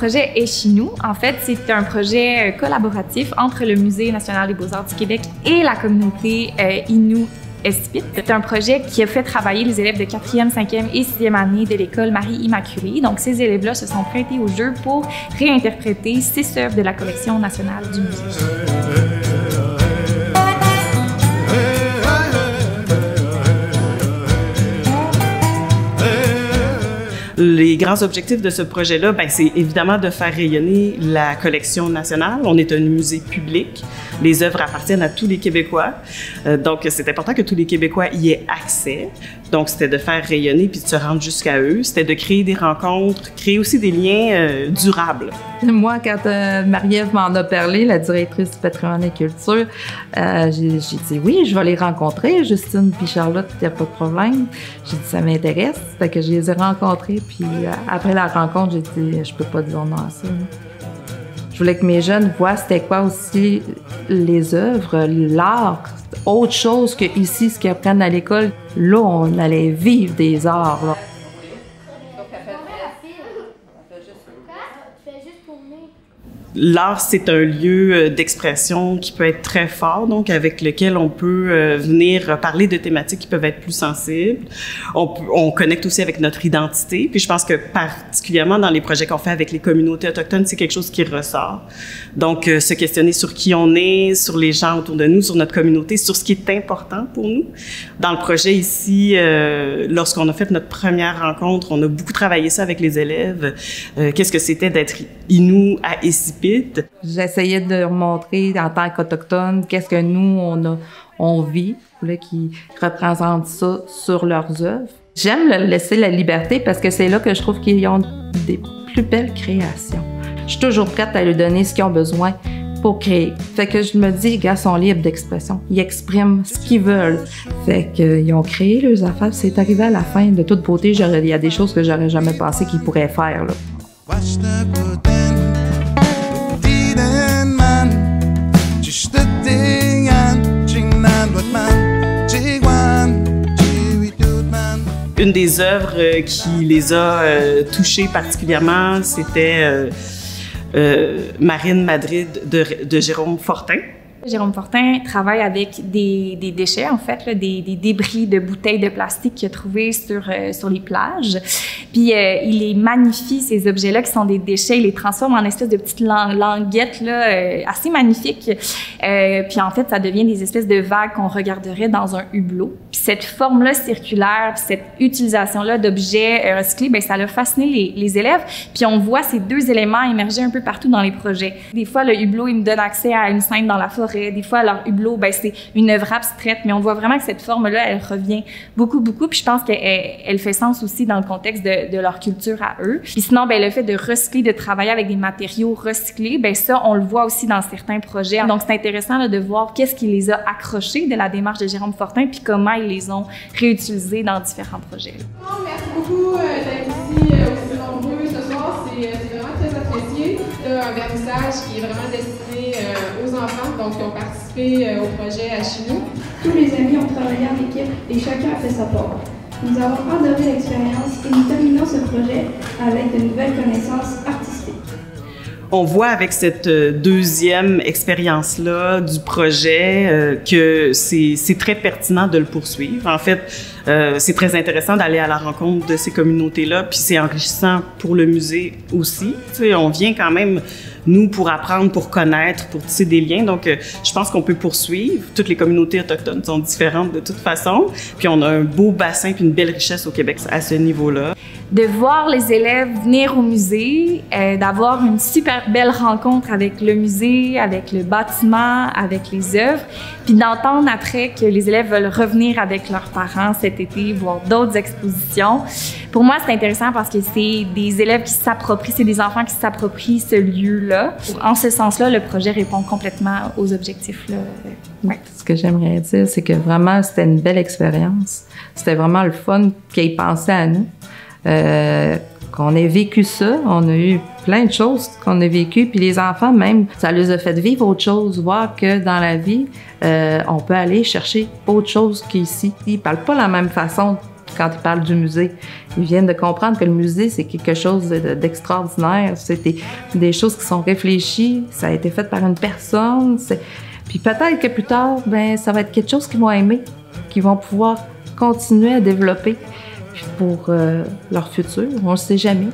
projet est chez nous. En fait, c'est un projet collaboratif entre le Musée national des beaux-arts du Québec et la communauté Innu Espit. C'est un projet qui a fait travailler les élèves de 4e, 5e et 6e année de l'école Marie-Immaculée. Donc, ces élèves-là se sont prêtés au jeu pour réinterpréter 6 œuvres de la collection nationale du musée. Les grands objectifs de ce projet-là, ben, c'est évidemment de faire rayonner la collection nationale. On est un musée public. Les œuvres appartiennent à tous les Québécois. Donc, c'est important que tous les Québécois y aient accès. Donc, c'était de faire rayonner puis de se rendre jusqu'à eux. C'était de créer des rencontres, créer aussi des liens durables. Moi, quand Marie-Ève m'en a parlé, la directrice du patrimoine et culture, j'ai dit oui, je vais les rencontrer, Justine puis Charlotte, il n'y a pas de problème. J'ai dit ça m'intéresse, fait que je les ai rencontrés, puis après la rencontre, j'ai dit je peux pas dire non à ça. Je voulais que mes jeunes voient c'était quoi aussi les œuvres, l'art, autre chose que ici, ce qu'ils apprennent à l'école. Là, on allait vivre des arts, là. L'art, c'est un lieu d'expression qui peut être très fort, donc avec lequel on peut venir parler de thématiques qui peuvent être plus sensibles. On connecte aussi avec notre identité. Puis je pense que particulièrement dans les projets qu'on fait avec les communautés autochtones, c'est quelque chose qui ressort. Donc, se questionner sur qui on est, sur les gens autour de nous, sur notre communauté, sur ce qui est important pour nous. Dans le projet ici, lorsqu'on a fait notre première rencontre, on a beaucoup travaillé ça avec les élèves. Qu'est-ce que c'était d'être Innu à Espit? J'essayais de leur montrer en tant qu'Autochtones qu'est-ce que nous, on vit, là, qui représentent ça sur leurs œuvres. J'aime leur laisser la liberté parce que c'est là que je trouve qu'ils ont des plus belles créations. Je suis toujours prête à leur donner ce qu'ils ont besoin pour créer. Fait que je me dis, les gars sont libres d'expression. Ils expriment ce qu'ils veulent. Fait qu'ils ont créé leurs affaires. C'est arrivé à la fin. De toute beauté, il y a des choses que j'aurais jamais pensé qu'ils pourraient faire, là. Une des œuvres qui les a touchés particulièrement, c'était Marine Madrid de Jérôme Fortin. Jérôme Fortin travaille avec des déchets, en fait, là, des débris de bouteilles de plastique qu'il a trouvés sur les plages. Puis il les magnifie, ces objets-là qui sont des déchets, il les transforme en espèces de petites languettes là, assez magnifiques. Puis en fait, ça devient des espèces de vagues qu'on regarderait dans un hublot. Puis cette forme-là circulaire, puis cette utilisation-là d'objets recyclés, ben ça a fasciné les élèves. Puis on voit ces deux éléments émerger un peu partout dans les projets. Des fois, le hublot, il me donne accès à une scène dans la forêt. Des fois, leur hublot, ben, c'est une œuvre abstraite, mais on voit vraiment que cette forme-là, elle revient beaucoup. Puis je pense qu'elle fait sens aussi dans le contexte de leur culture à eux. Puis sinon, ben, le fait de recycler, de travailler avec des matériaux recyclés, ben ça, on le voit aussi dans certains projets. Donc, c'est intéressant là, de voir qu'est-ce qui les a accrochés de la démarche de Jérôme Fortin, puis comment ils les ont réutilisés dans différents projets. Merci beaucoup d'être ici aussi nombreux ce soir. C'est vraiment très apprécié. Là, un vernissage qui est vraiment destiné aux enfants, donc qui ont participé au projet à Chinou. Tous les amis ont travaillé en équipe et chacun a fait sa part. Nous avons adoré l'expérience et nous terminons ce projet avec de nouvelles connaissances artistiques. On voit avec cette deuxième expérience-là du projet que c'est très pertinent de le poursuivre. En fait, c'est très intéressant d'aller à la rencontre de ces communautés-là, puis c'est enrichissant pour le musée aussi. Tu sais, on vient quand même, nous, pour apprendre, pour connaître, pour tisser des liens. Donc, je pense qu'on peut poursuivre. Toutes les communautés autochtones sont différentes de toute façon. Puis on a un beau bassin puis une belle richesse au Québec à ce niveau-là. De voir les élèves venir au musée, d'avoir une super belle rencontre avec le musée, avec le bâtiment, avec les œuvres, puis d'entendre après que les élèves veulent revenir avec leurs parents cet été, voir d'autres expositions. Pour moi, c'est intéressant parce que c'est des élèves qui s'approprient, c'est des enfants qui s'approprient ce lieu-là. En ce sens-là, le projet répond complètement aux objectifs. Là. Ouais. Ce que j'aimerais dire, c'est que vraiment, c'était une belle expérience. C'était vraiment le fun qu'ils pensaient à nous. Qu'on ait vécu ça, on a eu plein de choses qu'on a vécues, puis les enfants même, ça les a fait vivre autre chose, voir que dans la vie, on peut aller chercher autre chose qu'ici. Ils parlent pas la même façon quand ils parlent du musée. Ils viennent de comprendre que le musée, c'est quelque chose d'extraordinaire. C'est des choses qui sont réfléchies, ça a été fait par une personne. Puis peut-être que plus tard, ben ça va être quelque chose qu'ils vont aimer, qu'ils vont pouvoir continuer à développer pour leur futur. On ne le sait jamais.